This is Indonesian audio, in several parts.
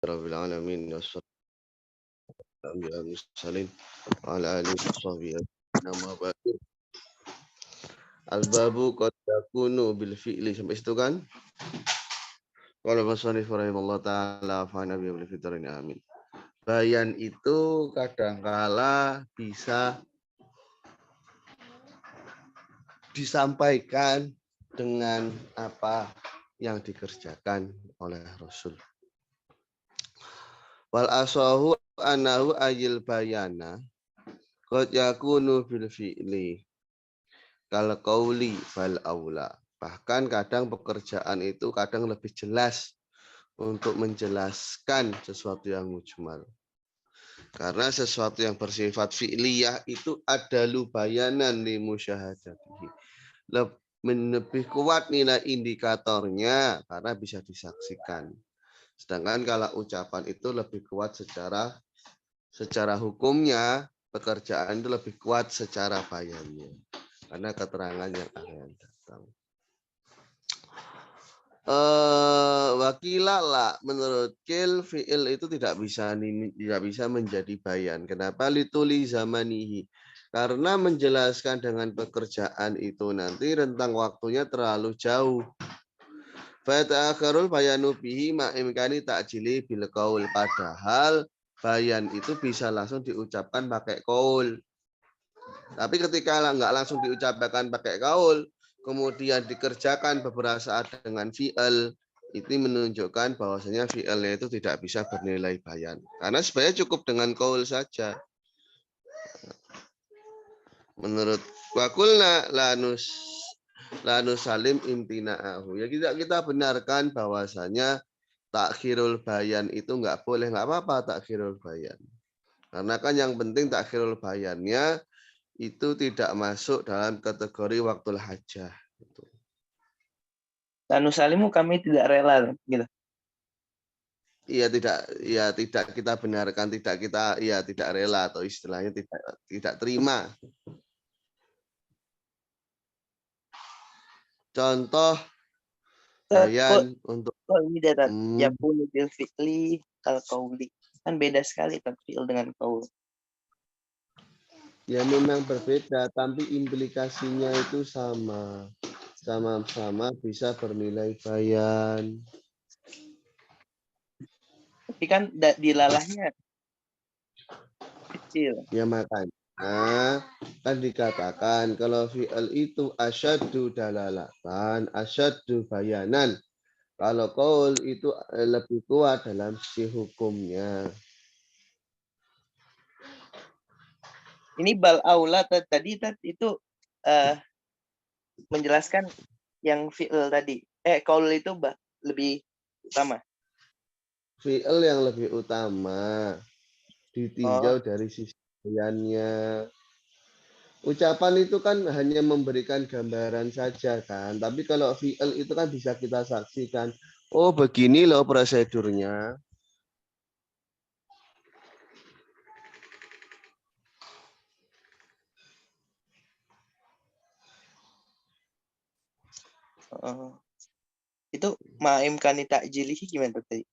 rabbil alamin wassalatu wassalamu ala alihi washabihi nama ba'du. Al-babu qad yakunu bil fi'li, sampai situ kan? Qala musannif rahimahullah taala fa nabi bil fitrin amin. Bayan itu kadangkala bisa disampaikan dengan apa yang dikerjakan oleh Rasul. Wal asahu anahu ayil bayana qad yakunu bil fi'li kal qauli fal aula. Bahkan kadang pekerjaan itu kadang lebih jelas untuk menjelaskan sesuatu yang mujmal. Karena sesuatu yang bersifat fi'liyah itu ada lubayanan li musyahadatihi. Lebih kuat nilai indikatornya karena bisa disaksikan. Sedangkan kalau ucapan itu lebih kuat secara hukumnya, pekerjaan itu lebih kuat secara bayannya. Karena keterangan yang akan datang. Wakilala menurut Kil fi'il itu tidak bisa menjadi bayan. Kenapa? Lituli zamanihi. Karena menjelaskan dengan pekerjaan itu nanti rentang waktunya terlalu jauh. Fata'akharul bayanu bihi ma'imkani ta'jili bil qaul. Padahal bayan itu bisa langsung diucapkan pakai qaul. Tapi ketika nggak langsung diucapkan pakai qaul, kemudian dikerjakan beberapa saat dengan fi'il, itu menunjukkan bahwasanya fi'ilnya itu tidak bisa bernilai bayan. Karena sebenarnya cukup dengan qaul saja. Menurut wakulna lanus salim imtina'ahu. Ya kita benarkan bahwasanya takhirul bayan itu nggak boleh, nggak apa-apa takhirul bayan. Karena kan yang penting takhirul bayannya itu tidak masuk dalam kategori waktul hajah. Lanu salimu kami tidak rela gitu. Iya tidak kita benarkan, tidak rela atau istilahnya tidak terima. Contoh bayan untuk ini datat ya pun bil fi'li kal qauli. Kan beda sekali fi'il dengan qaul. Ya memang berbeda, tapi implikasinya itu sama. Sama-sama bisa bernilai bayan. Tapi kan dilalahnya kecil. Ya makanya kan dikatakan kalau fi'il itu asyaddu dalalatan, asyaddu bayanan. Kalau qaul itu lebih kuat dalam sisi hukumnya. Ini bal aula tadi itu menjelaskan yang fi'il tadi. Qaul itu lebih utama. Fi'il yang lebih utama ditinjau dari sisi bayannya. Ucapan itu kan hanya memberikan gambaran saja kan. Tapi kalau fi'il itu kan bisa kita saksikan. Oh begini loh prosedurnya. Itu ma'imkani ta'jilihi gimana tadi?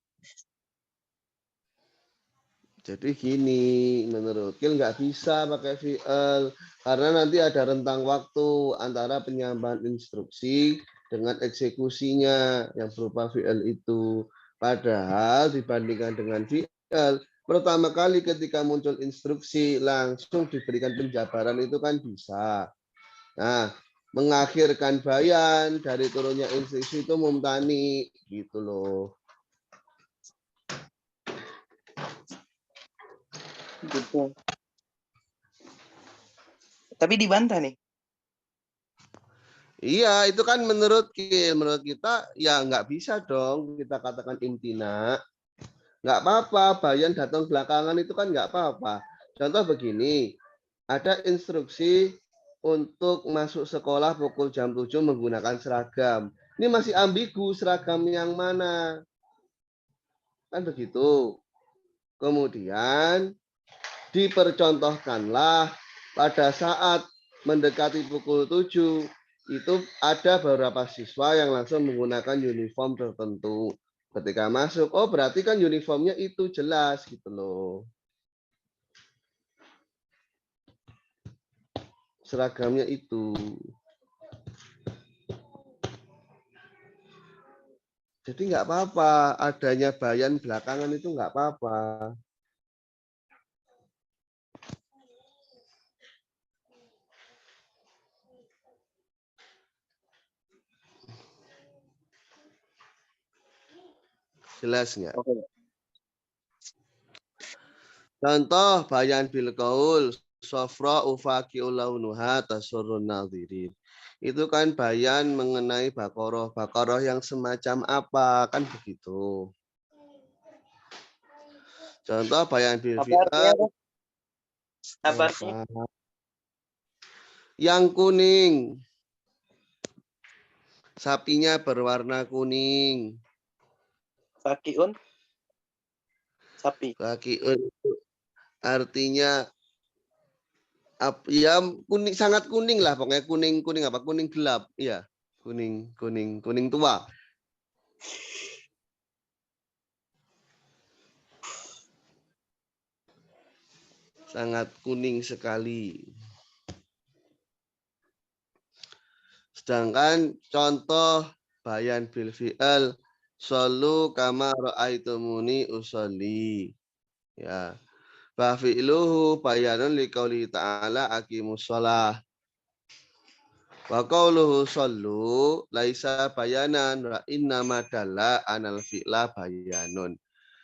Jadi gini, menurut Kil nggak bisa pakai fi'il karena nanti ada rentang waktu antara penyampaian instruksi dengan eksekusinya yang berupa fi'il itu. Padahal dibandingkan dengan fi'il, pertama kali ketika muncul instruksi langsung diberikan penjabaran itu kan bisa. Nah, mengakhirkan bayan dari turunnya instruksi itu mumtani gitu loh. Gitu. Tapi dibantah nih. Iya, itu kan menurut kita ya nggak bisa dong kita katakan imtina. Nggak apa-apa, bayan datang belakangan itu kan nggak apa-apa. Contoh begini, ada instruksi untuk masuk sekolah pukul jam 7 menggunakan seragam. Ini masih ambigu seragam yang mana. Kan begitu. Kemudian dipercontohkanlah pada saat mendekati pukul 7 itu ada beberapa siswa yang langsung menggunakan uniform tertentu. Ketika masuk, oh berarti kan uniformnya itu jelas gitu loh. Seragamnya itu. Jadi nggak apa-apa, adanya bayan belakangan itu nggak apa-apa. Jelas nggak? Oke. Contoh bayan bil qaul sofra ufaqi'u launuha tasurrun nadhirin. Itu kan bayan mengenai bakoroh. Bakoroh yang semacam apa? Kan begitu. Contoh bayan bil Apa artinya? fi'al. Apa artinya? Yang kuning. Sapinya berwarna kuning. Fakiun sapi. Faqi'un artinya ya kuning, sangat kuning lah pokoknya, kuning apa, kuning gelap, iya, kuning tua. Sangat kuning sekali. Sedangkan contoh bayan bil fi'al shollu kama ra'aitumuni usolli, ya, fa fi'luhu bayanun liqauli ta'ala aqimus shalah. Wa qauluhu shollu laisa bayanan wa inna madalla anal fi'la bayanun.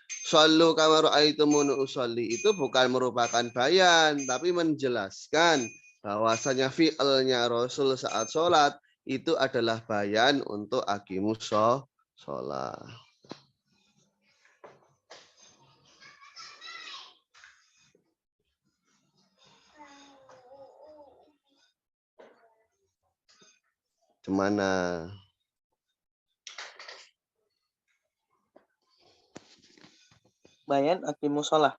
Shollu kama ra'aitumuni usolli itu bukan merupakan bayan, tapi menjelaskan bahwasanya fi'ilnya Rasul saat sholat itu adalah bayan untuk aqimus sholat. Gimana? Bayan aqimus shalah.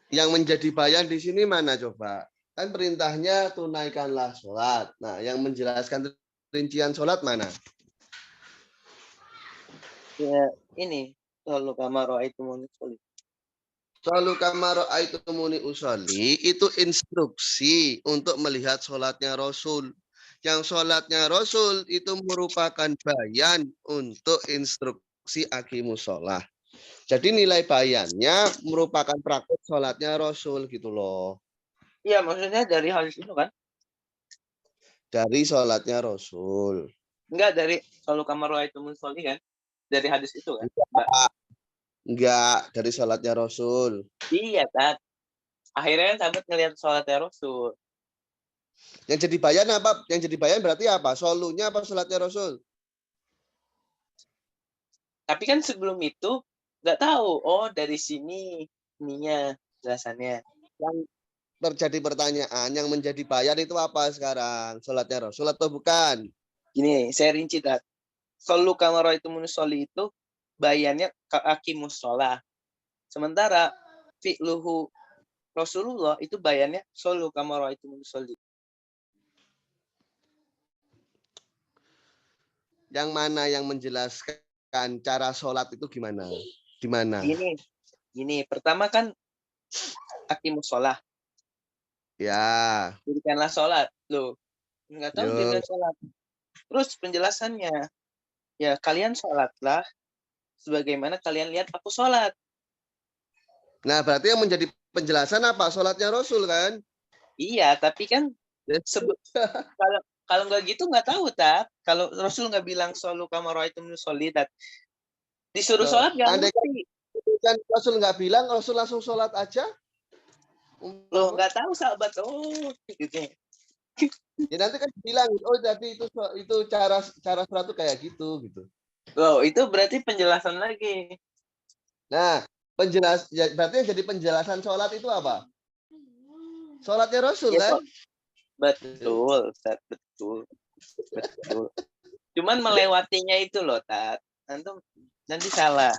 Yang menjadi bayan di sini mana coba? Kan perintahnya tunaikanlah sholat. Nah, yang menjelaskan rincian sholat mana? Ya, ini shollu kama ra'aitumuni usolli. Shollu kama ra'aitumuni usolli itu instruksi untuk melihat sholatnya Rasul. Yang sholatnya Rasul itu merupakan bayan untuk instruksi aqimus sholah. Jadi nilai bayannya merupakan praktek sholatnya Rasul gitu loh. Iya, maksudnya dari hadis itu kan? Dari sholatnya Rasul. Enggak dari shollu kama ra'aitumuni usolli kan? Dari hadis itu kan? Enggak, dari sholatnya Rasul. Iya, Tat. Akhirnya kan sahabat ngelihat sholatnya Rasul. Yang jadi bayan apa? Yang jadi bayan berarti apa? Solunya apa sholatnya Rasul? Tapi kan sebelum itu nggak tahu. Oh, dari sini ininya jelasannya. Yang terjadi pertanyaan, yang menjadi bayan itu apa sekarang? Sholatnya Rasul atau bukan? Gini, saya rinci, Tat. Shollu kama ra'aitumuni usolli itu bayannya aqimus shalah. Sementara fi'luhu Rasulullah itu bayannya shollu kama ra'aitumuni usolli. Yang mana yang menjelaskan cara sholat itu gimana? Di mana? Gini, pertama kan aqimus shalah. Ya. Dirikanlah sholat. Loh, nggak tahu dirikan sholat. Terus penjelasannya, ya kalian sholatlah sebagaimana kalian lihat aku sholat. Nah, berarti yang menjadi penjelasan apa? Sholatnya Rasul kan? Iya, tapi kan kalau nggak gitu nggak tahu, Tat. Kalau Rasul nggak bilang shollu kama ra'aitumuni usolli, Tat. Disuruh sholat nggak ngerti. Kan Rasul nggak bilang, Rasul langsung sholat aja. Loh, nggak tahu sahabat. Oh, gitu. Ya nanti kan bilang, oh jadi itu cara sholat itu kayak gitu. Loh, itu berarti penjelasan lagi. Nah, berarti yang jadi penjelasan sholat itu apa? Sholatnya Rasul Ya, kan? Betul, Tat. Betul. Cuman melewatinya itu loh, Tat. Nanti salah.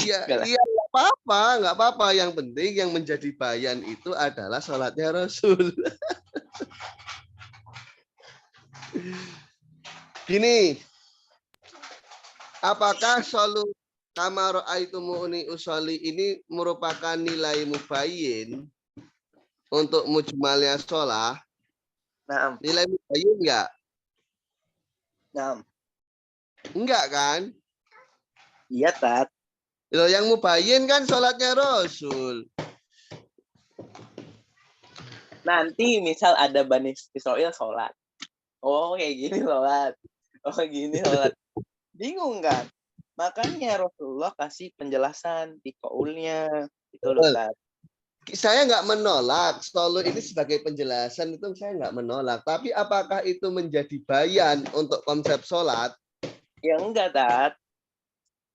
Iya, nggak apa-apa. Yang penting yang menjadi bayan itu adalah sholatnya Rasul. Gini, Apakah solu kama ra'aitumuni usolli ini merupakan nilai mubayyin untuk mujmalnya sholah? Naam. Nilai mubayyin enggak? Naam. Enggak kan? Iya, Tat. Loh, yang mubayyin kan sholatnya Rasul. Nanti misal ada Bani Israel sholat. Oh, kayak gini sholat. Oh, gini sholat. Bingung kan? Makanya Rasulullah kasih penjelasan di kaulnya. Itu loh, Tat. Saya nggak menolak solo ini sebagai penjelasan, itu saya nggak menolak. Tapi apakah itu menjadi bayan untuk konsep sholat? Ya enggak, Tat.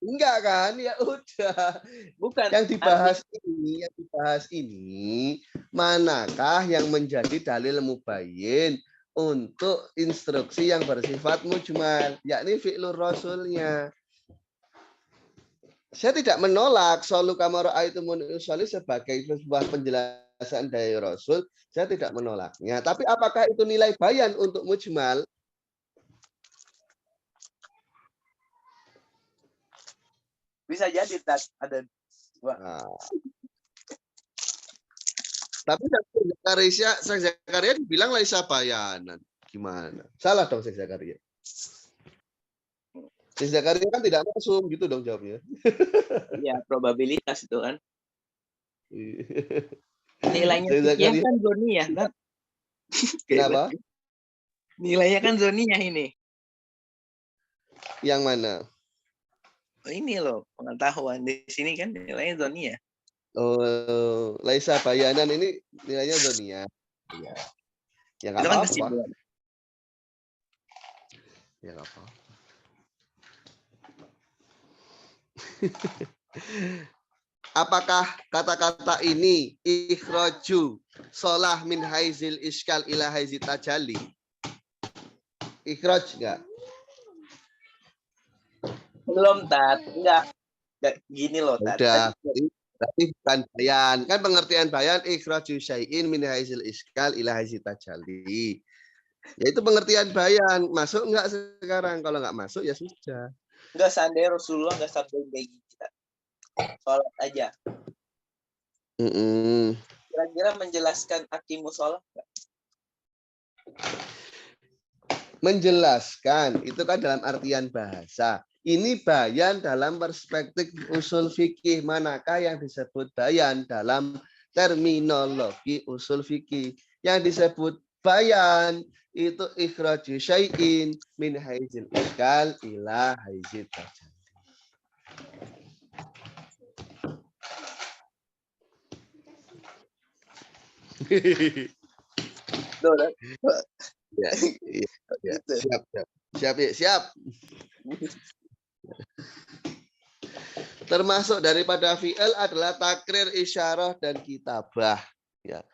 Enggak kan? Ya udah. Bukan. Yang dibahas ini, manakah yang menjadi dalil mubayyin untuk instruksi yang bersifat mujmal, yakni fi'lur rasulnya. Saya tidak menolak solu kamar aitumul usolli sebagai sebuah penjelasan dari Rasul. Saya tidak menolaknya. Tapi apakah itu nilai bayan untuk mujmal? Bisa jadi, Tat. Ada dua. Nah, tapi Syekh Zakaria dibilang laisa bayanan. Gimana? Salah dong Syekh Zakaria. Syekh Zakaria kan tidak masuk, gitu dong jawabnya. Ya, probabilitas itu kan. Nilainya fikih kan zoniyah, kan? Kenapa? Nilainya kan zoniyah ini. Yang mana? Oh, ini loh, pengetahuan di sini kan nilainya zoniyah. Oh, laisa bayanan ini nilainya dunia. Ya. Ya nggak Itu kan apa-apa. kesimpulan. Ya nggak apa-apa. Apakah kata-kata ini ikhraju sholah min haizil iskal ila haizil tajali? Ikhraj enggak? Belum, Tat. Enggak gini loh, Tat. Udah. Berarti bukan bayan. Kan pengertian bayan ikhraju syai'in min haizil iskal ila haizil tajali. Ya itu pengertian bayan. Masuk enggak sekarang? Kalau enggak masuk ya sudah. Enggak, seandainya Rasulullah enggak sabda kayak gitu. Sholat aja. Kira-kira menjelaskan aqimus sholat enggak? Menjelaskan itu kan dalam artian bahasa. Ini bayan dalam perspektif usul fikih. Manakah yang disebut bayan dalam terminologi usul fikih? Yang disebut bayan itu ikhraju syai'in min haizil iskal ila haizil tajali. Ya, ya, siap. Termasuk daripada fi'il adalah takrir, isyarah, dan kitabah. Ya.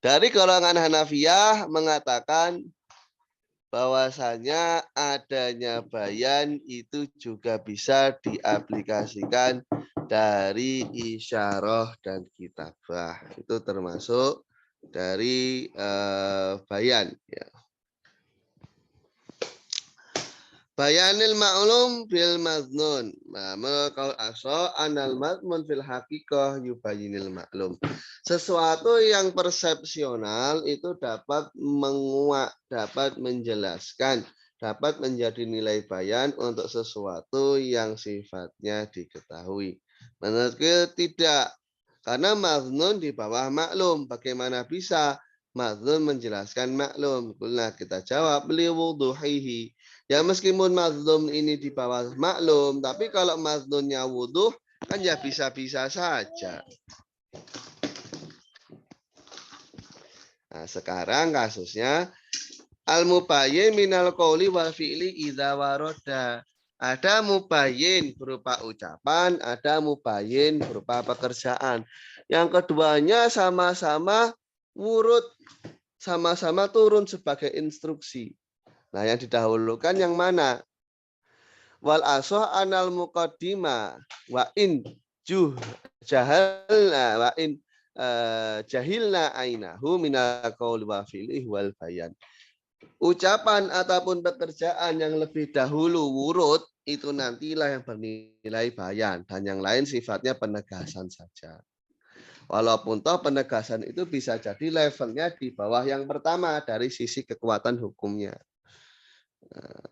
Dari golongan Hanafiyah mengatakan bahwasanya adanya bayan itu juga bisa diaplikasikan dari isyarah dan kitabah. Itu termasuk dari bayan. Ya. Bayanil ma'lum bil maznun. Nah, menurut aso anal mazmun fil haqiqah yubayinil ma'lum. Sesuatu yang persepsional itu dapat menguak, dapat menjelaskan, dapat menjadi nilai bayan untuk sesuatu yang sifatnya diketahui. Menurutku tidak. Karena maznun di bawah maklum. Bagaimana bisa maznun menjelaskan maklum? Kulna kita jawab li wuduhihi. Ya meskipun mazlum ini di bawah maklum, tapi kalau mazlumnya wuduh kan ya bisa-bisa saja. Nah, sekarang kasusnya al-mubayyin minal qauli wal fi'li idza waroda. Ada mubayyin berupa ucapan, ada mubayyin berupa pekerjaan. Yang keduanya sama-sama wurud, sama-sama turun sebagai instruksi. Nah, yang didahulukan yang mana? Wal asoh anal muqaddima wa in jahalna wa in jahilna ainahu minal qaul wa fi'lih wal bayan. Ucapan ataupun pekerjaan yang lebih dahulu wurud itu nantilah yang bernilai bayan dan yang lain sifatnya penegasan saja. Walaupun toh penegasan itu bisa jadi levelnya di bawah yang pertama dari sisi kekuatan hukumnya. Nah,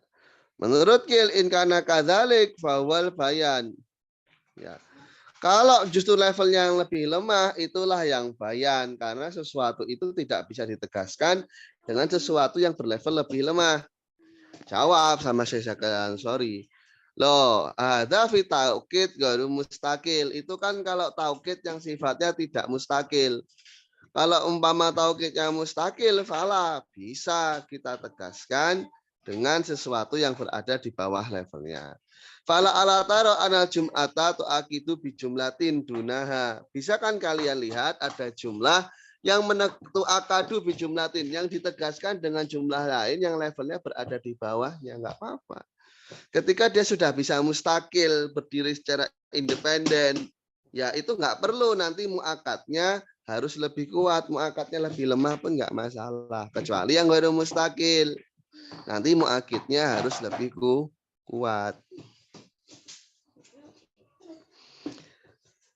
menurut Kil in kana kadzalik fawal bayan. Ya. Kalau justru levelnya yang lebih lemah, itulah yang bayan. Karena sesuatu itu tidak bisa ditegaskan dengan sesuatu yang berlevel lebih lemah. Jawab sama saya sekalian, sorry. Loh, ada fi taukid garu mustakil. Itu kan kalau taukid yang sifatnya tidak mustakil. Kalau umpama taukid yang mustakil, fala bisa kita tegaskan dengan sesuatu yang berada di bawah levelnya. Fala ala taro anal jum'ata tu'akidu bijumlatin dunaha. Bisa kan kalian lihat ada jumlah yang menentu akadu bijumlatin yang ditegaskan dengan jumlah lain yang levelnya berada di bawahnya, nggak apa-apa. Ketika dia sudah bisa mustakil berdiri secara independen, ya itu nggak perlu nanti muakatnya harus lebih kuat, muakatnya lebih lemah pun nggak masalah. Kecuali yang baru mustakil, nanti muakidnya harus lebih kuat.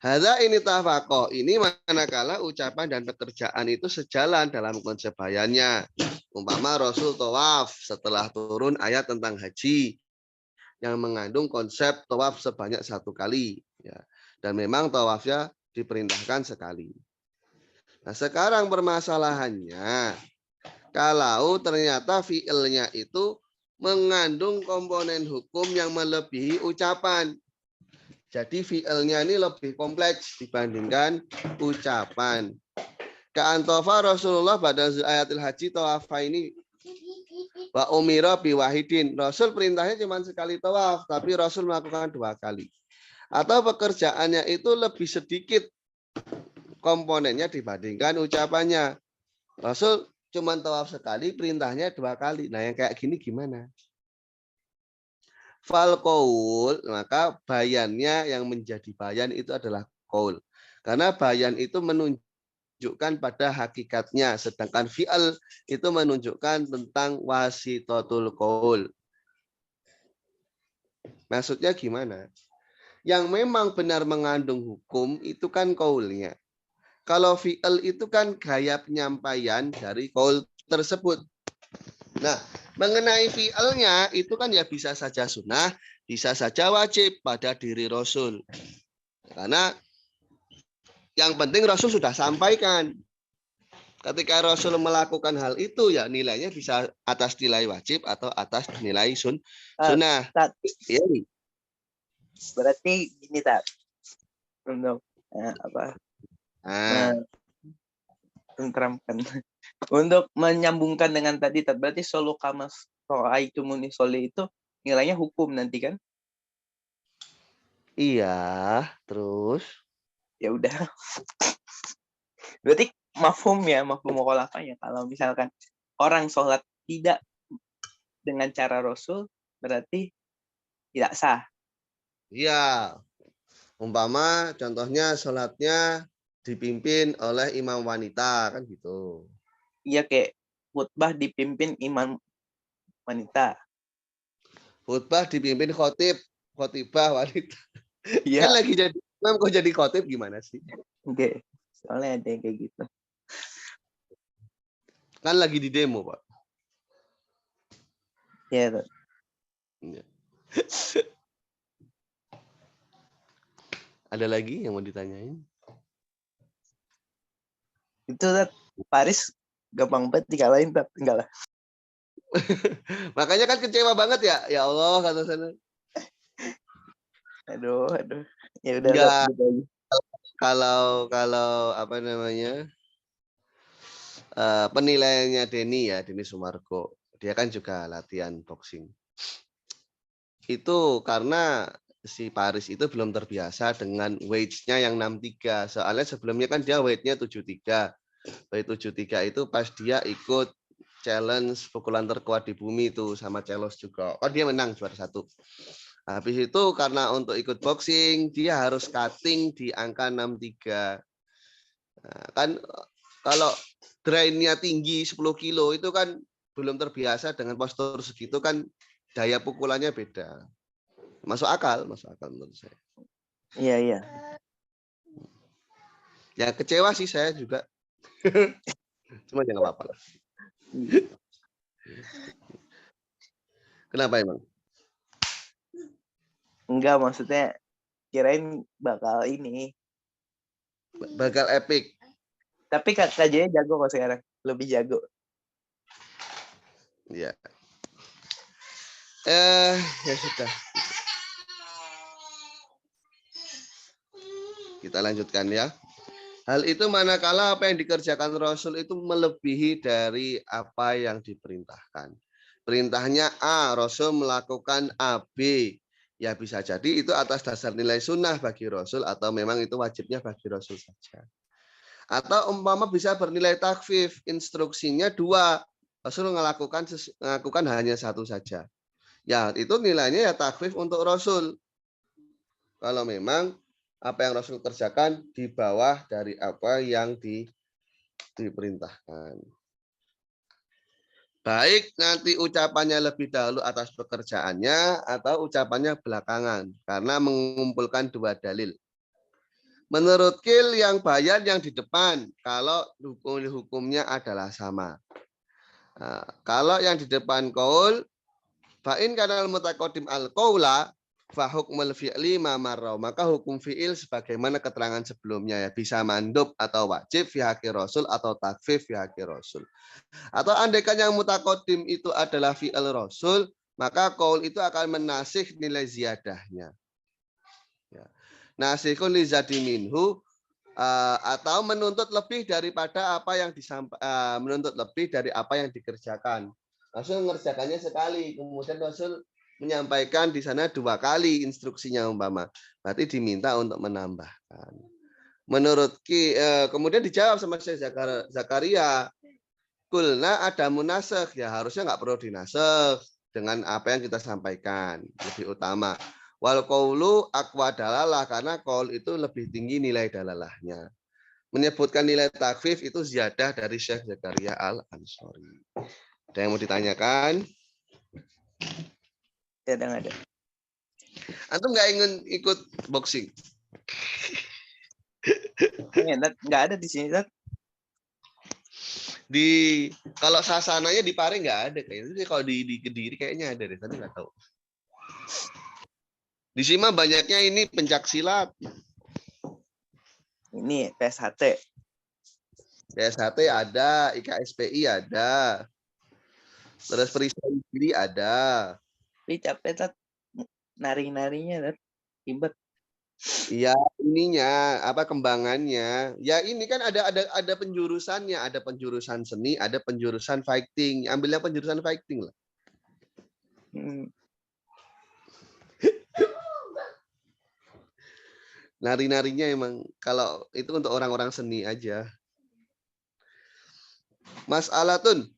Hadza ini tafaqo, ini manakala ucapan dan pekerjaan itu sejalan dalam konsep bayannya. Umpama Rasul tawaf setelah turun ayat tentang haji yang mengandung konsep tawaf sebanyak 1 kali. Ya. Dan memang tawafnya diperintahkan sekali. Nah sekarang permasalahannya, kalau ternyata fi'ilnya itu mengandung komponen hukum yang melebihi ucapan. Jadi fi'ilnya ini lebih kompleks dibandingkan ucapan. Ka'antofa Rasulullah pada ayatil haji tawafa ini wa umira biwahidin. Rasul perintahnya cuma sekali tawaf, tapi Rasul melakukan 2 kali. Atau pekerjaannya itu lebih sedikit komponennya dibandingkan ucapannya. Rasul cuma tawaf sekali, perintahnya 2 kali. Nah yang kayak gini gimana? Fal qaul, maka bayannya yang menjadi bayan itu adalah qaul. Karena bayan itu menunjukkan pada hakikatnya, sedangkan fi'al itu menunjukkan tentang wasitatul qaul. Maksudnya gimana? Yang memang benar mengandung hukum itu kan qaulnya. Kalau fi'al itu kan gaya penyampaian dari qaul tersebut. Nah, mengenai fi'alnya itu kan ya bisa saja sunnah, bisa saja wajib pada diri Rasul. Karena yang penting Rasul sudah sampaikan. Ketika Rasul melakukan hal itu ya nilainya bisa atas nilai wajib atau atas nilai sunnah. Ya. Berarti gini tak untuk apa? Tentramkan. Untuk menyambungkan dengan tadi, berarti solo kamas roa itu munisoli itu nilainya hukum nanti kan? Iya, terus Ya udah. Berarti mafhum mukhalafahnya kalau misalkan orang sholat tidak dengan cara Rasul berarti tidak sah. iya. Umpama contohnya sholatnya dipimpin oleh imam wanita kan gitu. Iya kayak khutbah dipimpin imam wanita. Khutbah dipimpin khotibah wanita. Iya. Kan lagi jadi imam kok jadi khotib gimana sih? Oke. Soalnya ada yang kayak gitu. Kan lagi di demo, Pak. Iya. Ada lagi yang mau ditanyain? Itu Paris gampang banget dikalahin, enggak lah. Makanya kan kecewa banget ya. Ya Allah kata sana. Aduh. Ya udah gitu aja. Kalau apa namanya? Penilaiannya Denny Sumargo. Dia kan juga latihan boxing. Itu karena si Paris itu belum terbiasa dengan weight-nya yang 63. Soalnya sebelumnya kan dia weight-nya 73. Weight 73 itu pas dia ikut challenge pukulan terkuat di bumi itu sama Celos juga. Oh dia menang juara 1. Habis itu karena untuk ikut boxing dia harus cutting di angka 63. Nah, kan kalau drainnya tinggi 10 kilo itu kan belum terbiasa dengan postur segitu kan daya pukulannya beda. Masuk akal menurut saya. Iya, iya. Ya kecewa sih saya juga. Cuma jangan apa-apa lah. Kenapa emang? Enggak, maksudnya kirain bakal ini. Bakal epic. Tapi KJ jago kok sekarang. Lebih jago. Ya. Ya sudah. Kita lanjutkan ya. Hal itu manakala apa yang dikerjakan Rasul itu melebihi dari apa yang diperintahkan. Perintahnya A, Rasul melakukan A, B. Ya bisa jadi itu atas dasar nilai sunnah bagi Rasul atau memang itu wajibnya bagi Rasul saja. Atau umpama bisa bernilai takfif, instruksinya 2. Rasul melakukan hanya 1 saja. Ya itu nilainya ya takfif untuk Rasul. Kalau memang apa yang Rasul kerjakan di bawah dari apa yang diperintahkan. Baik nanti ucapannya lebih dahulu atas pekerjaannya atau ucapannya belakangan karena mengumpulkan 2 dalil. Menurut Kil yang bayan yang di depan kalau hukumnya adalah sama. Nah, kalau yang di depan qaul fa'in kanal mutaqaddim al-qaula fa hukmul fi'li ma marra, maka hukum fi'il sebagaimana keterangan sebelumnya ya bisa mandub atau wajib fi haqqi Rasul atau takfif fi haqqi Rasul. Atau andaikan yang mutaqaddim itu adalah fi'il Rasul, maka qaul itu akan menasih nilai ziyadahnya. Ya. Nasihun li zadi minhu atau menuntut lebih daripada apa yang menuntut lebih dari apa yang dikerjakan. Rasul mengerjakannya sekali, kemudian Rasul menyampaikan di sana 2 kali instruksinya umpama. Berarti diminta untuk menambahkan. Menurut kemudian dijawab sama Syekh Zakaria, kulna ada munasakh, ya harusnya nggak perlu dinasakh dengan apa yang kita sampaikan, lebih utama. Wal qaulu aqwa dalalah, karena qaul itu lebih tinggi nilai dalalahnya. Menyebutkan nilai takfif itu ziyadah dari Syekh Zakaria Al-Ansori. Ada yang mau ditanyakan? Tidak ada. Antum nggak ingin ikut boxing? Nggak ada di sini, Tat. Kalau sasananya di Pare nggak ada kayaknya. Kalau di Kediri kayaknya ada deh, tapi nggak tahu. Di Sima banyaknya ini pencak silat. Ini PSHT. PSHT ada, IKSPI ada. Terus perisai diri ada. Tapi capek, Tat. Nari-narinya, Tat. Ribet. Iya, ininya apa kembangannya? Ya ini kan ada penjurusannya, ada penjurusan seni, ada penjurusan fighting. Ambilnya penjurusan fighting lah. Nari-narinya emang kalau itu untuk orang-orang seni aja. Mas'alatun.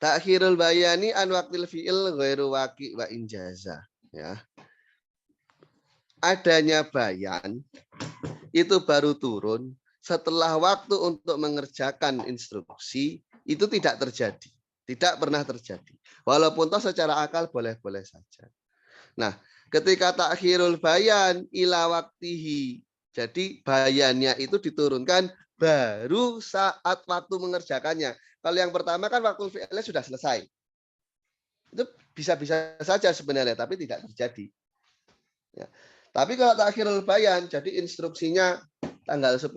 Takhirul bayani an waqtil fi'il ghairu waqi wa injaza, ya. Adanya bayan itu baru turun setelah waktu untuk mengerjakan instruksi itu tidak terjadi, tidak pernah terjadi. Walaupun toh secara akal boleh-boleh saja. Nah, ketika takhirul bayan ila waktihi, jadi bayannya itu diturunkan baru saat waktu mengerjakannya. Kalau yang pertama kan waktu fi'ilnya sudah selesai. Itu bisa-bisa saja sebenarnya, tapi tidak terjadi. Ya. Tapi kalau takhirul bayan, jadi instruksinya tanggal 10,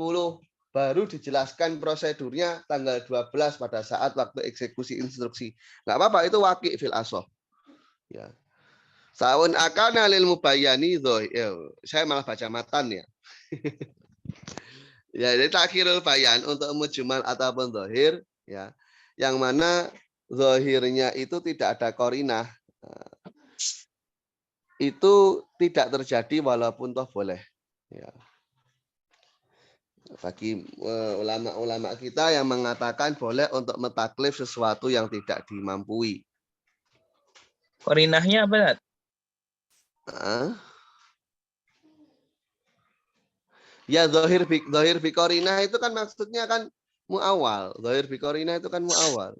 baru dijelaskan prosedurnya tanggal 12 pada saat waktu eksekusi instruksi. Nggak apa-apa, itu waqi' fil asoh. Ya. Sa'un akana lil mubayyani saya malah baca matan ya. Ya, jadi takhirul bayan untuk mujmal ataupun zahir ya. Yang mana zahirnya itu tidak ada qarinah. Itu tidak terjadi walaupun toh boleh. Ya. Bagi ulama-ulama kita yang mengatakan boleh untuk mentaklif sesuatu yang tidak dimampui. Korinahnya apa, Tat? Ya zahir bi qarinah itu kan maksudnya kan muawal. Zahir bi qarinah itu kan muawal.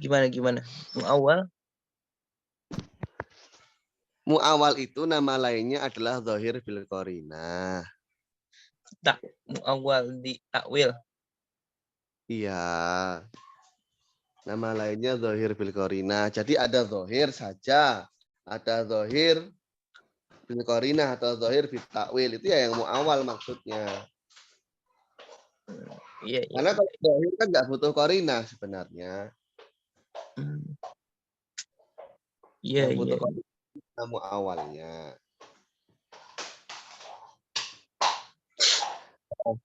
Gimana? Muawal? Muawal itu nama lainnya adalah zahir bil qarinah. Tak, muawal di takwil. Iya. Nama lainnya zahir bil qarinah. Jadi ada zahir saja, ada zahir bil qarinah atau zahir bil takwil. Itu ya yang muawal maksudnya. Iya. Karena kalau zahir kan nggak butuh qarinah sebenarnya. Iya. Yang butuh qarinah muawalnya.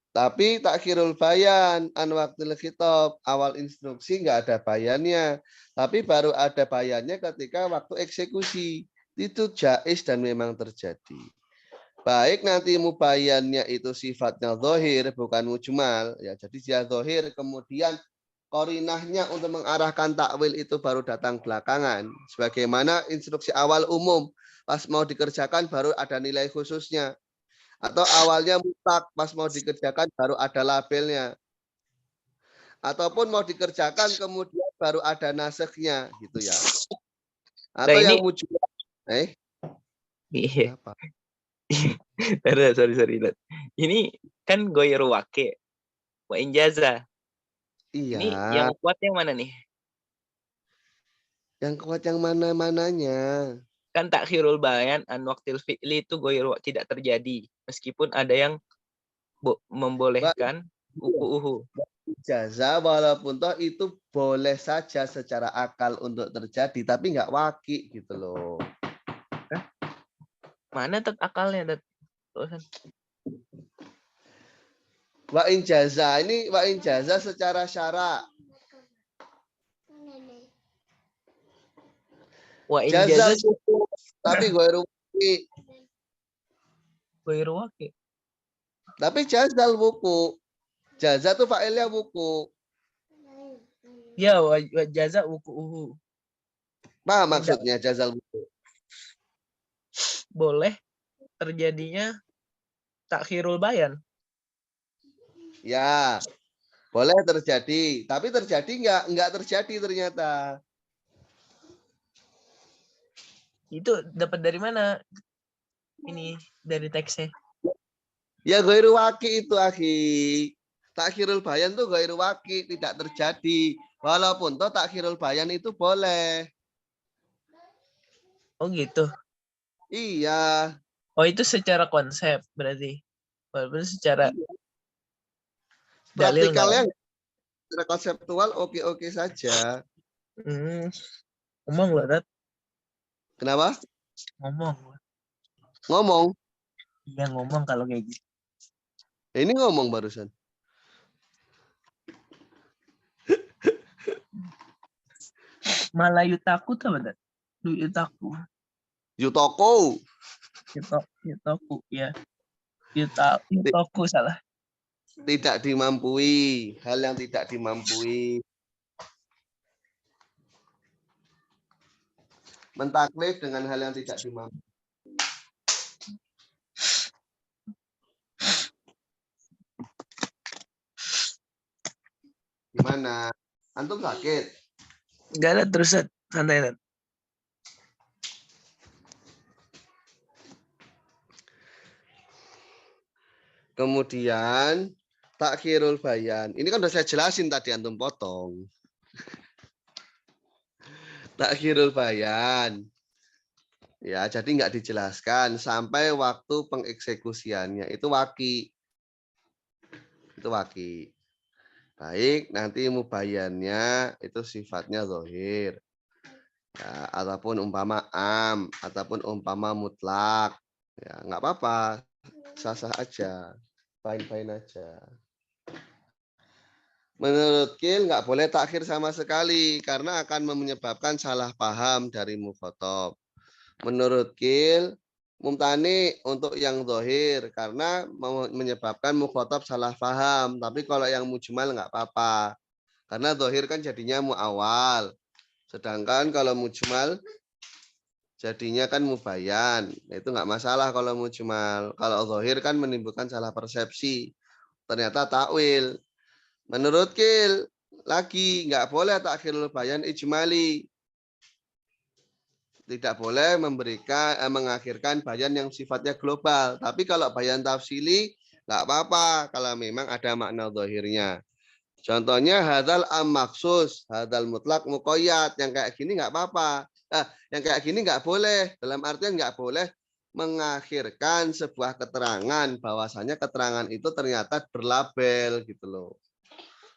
Tapi takhirul bayan an waktil khitab, awal instruksi nggak ada bayannya, tapi baru ada bayannya ketika waktu eksekusi. Itu jaiz dan memang terjadi. Baik nanti mubayannya itu sifatnya zahir bukan mujmal, ya jadi dia zahir, kemudian qarinahnya untuk mengarahkan takwil itu baru datang belakangan. Sebagaimana instruksi awal umum, pas mau dikerjakan baru ada nilai khususnya. Atau awalnya mutlak, pas mau dikerjakan baru ada labelnya. Ataupun mau dikerjakan kemudian baru ada nasekhnya gitu ya. Atau yang mujmal. Iya. Apa? sorry. Ini kan goyru wake. Wa injaza. Iya. Ini yang kuat yang mana nih? Yang kuat yang mana-mananya? Kan takhirul bayan an waktil fi'li itu goyru tidak terjadi. Meskipun ada yang membolehkan uhu. Jaza walaupun toh itu boleh saja secara akal untuk terjadi, tapi nggak waki gitu loh. Hah? Mana tet akalnya tet? Wa in jaza ini wa in jaza secara syara. Wa in Jaza jaza tapi goiru waki. Tapi jazal wuku. Jaza tuh fa'ilnya wuku. Ya, wa jaza wuku. Apa maksudnya jazal wuku? Boleh terjadinya takhirul bayan. Ya, boleh terjadi. Tapi terjadi nggak terjadi ternyata. Itu dapat dari mana? Ini dari teksnya. Ya goiru waki itu akhi. Takhirul bayan tuh goiru waki, tidak terjadi. Walaupun toh takhirul bayan itu boleh. Oh gitu. Iya. Oh itu secara konsep berarti. Walaupun secara dalil Praktikalnya secara konseptual oke-oke saja. Ngomong loh, Tat. Kenapa? Ngomong. Iya ngomong kalau kayak gitu. Ini ngomong barusan. Malayutaku tuh apa, Tat? Yutaku. Yutoko. Yutaku, ya. Yutaku salah. Tidak dimampui. Hal yang tidak dimampui. Mentaklif dengan hal yang tidak dimampui. Gimana? Antum sakit? Enggak ada, terus santai, Tat. Kemudian takhirul bayan. Ini kan udah saya jelasin tadi, antum potong. Takhirul bayan. Ya, jadi nggak dijelaskan sampai waktu pengeksekusiannya. Itu waki. Itu waki. Baik, nanti mubayannya itu sifatnya zahir. Ya, ataupun umpama am, ataupun umpama mutlak. Ya, nggak apa-apa. Sah-sah aja. Fine-fine aja. Menurut Kil nggak boleh takhir sama sekali karena akan menyebabkan salah paham dari mukhotob. Menurut Kil mumtani untuk yang zahir karena menyebabkan mukhotob salah paham. Tapi kalau yang mujmal nggak apa-apa. Karena zahir kan jadinya muawal. Sedangkan kalau mujmal jadinya kan mubayan. Itu nggak masalah kalau mujmal. Kalau zahir kan menimbulkan salah persepsi. Ternyata takwil. Menurut Kil, lagi, nggak boleh takhirul bayan ijmali. Tidak boleh mengakhirkan bayan yang sifatnya global. Tapi kalau bayan tafsili, nggak apa-apa kalau memang ada makna zahirnya. Contohnya hadal maksus, hadal mutlak muqayyad. Yang kayak gini nggak apa-apa. Yang kayak gini nggak boleh. Dalam artian nggak boleh mengakhirkan sebuah keterangan bahwasanya keterangan itu ternyata berlabel gitu loh.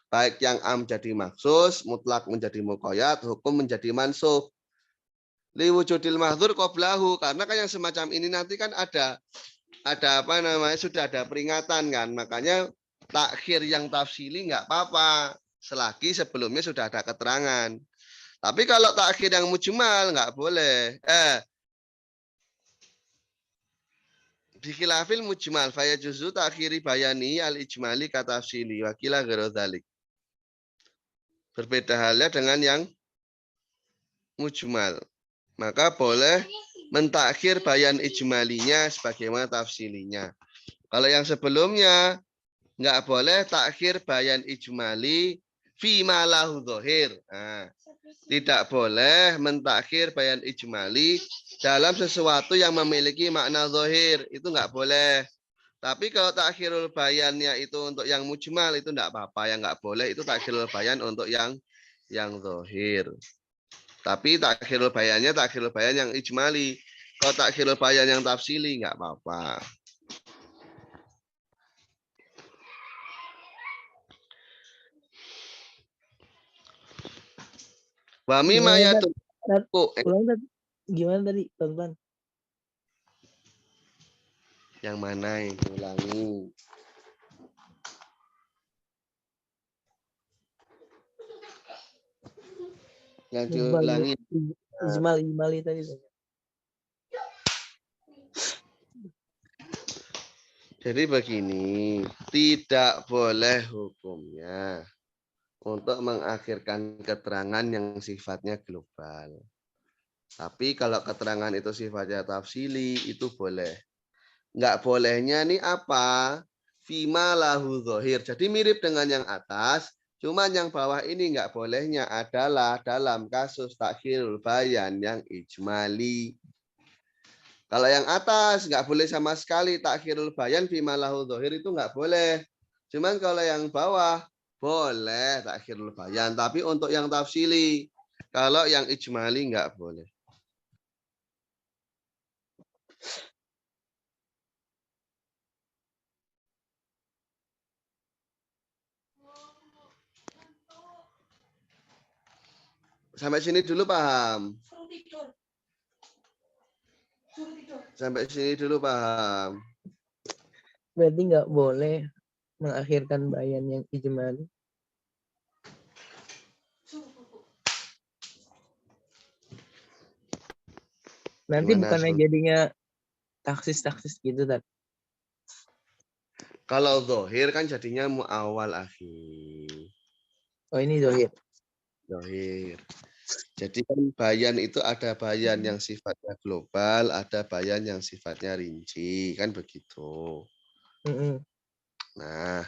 Baik yang am jadi maksus, mutlak menjadi muqayyad, hukum menjadi mansukh. Liwujudil mahdzur qablahu, karena kan yang semacam ini nanti kan ada apa namanya, sudah ada peringatan kan, makanya takhir yang tafsili nggak apa-apa selagi sebelumnya sudah ada keterangan. Tapi kalau takhir yang mujmal nggak boleh. Bikhilafil mujmal faya juzu takhiri bayani al ijmali ka tafsili wakila ghairu dzalik. Berbeda halnya dengan yang mujmal. Maka boleh mentakhir bayan ijmalinya sebagaimana tafsilinya. Kalau yang sebelumnya nggak boleh takhir bayan ijmali fi ma lahu dzahir. Tidak boleh mentakhir bayan ijmali dalam sesuatu yang memiliki makna zahir, itu nggak boleh. Tapi kalau takhirul bayannya itu untuk yang mujmal itu nggak apa-apa, yang nggak boleh itu takhirul bayan untuk yang zahir. Tapi takhirul bayan yang ijmali. Kalau takhirul bayan yang tafsili nggak apa-apa. Wa mimma Ulang tadi. Gimana tadi, Bang? Yang mana yang diulangi? Yang diulangi. Ijmali tadi. Jadi begini, tidak boleh hukumnya untuk mengakhirkan keterangan yang sifatnya global. Tapi kalau keterangan itu sifatnya tafsili, itu boleh. Nggak bolehnya nih apa? Fima lahu zahir. Jadi mirip dengan yang atas, cuman yang bawah ini nggak bolehnya adalah dalam kasus takhirul bayan yang ijmali. Kalau yang atas nggak boleh sama sekali takhirul bayan fima lahu zahir, itu nggak boleh. Cuman kalau yang bawah boleh takhirul bayan, tapi untuk yang tafsili. Kalau yang ijmali nggak boleh. Sampai sini dulu paham? Sampai sini dulu paham? Berarti nggak boleh mengakhirkan bayan yang ijmali. Nanti Gimana, bukannya jadinya taksis gitu kan? Kalau zohir kan jadinya mu'awal akhi. Oh ini zahir. Zohir. Jadi kan bayan itu ada bayan yang sifatnya global, ada bayan yang sifatnya rinci, kan begitu. Nah,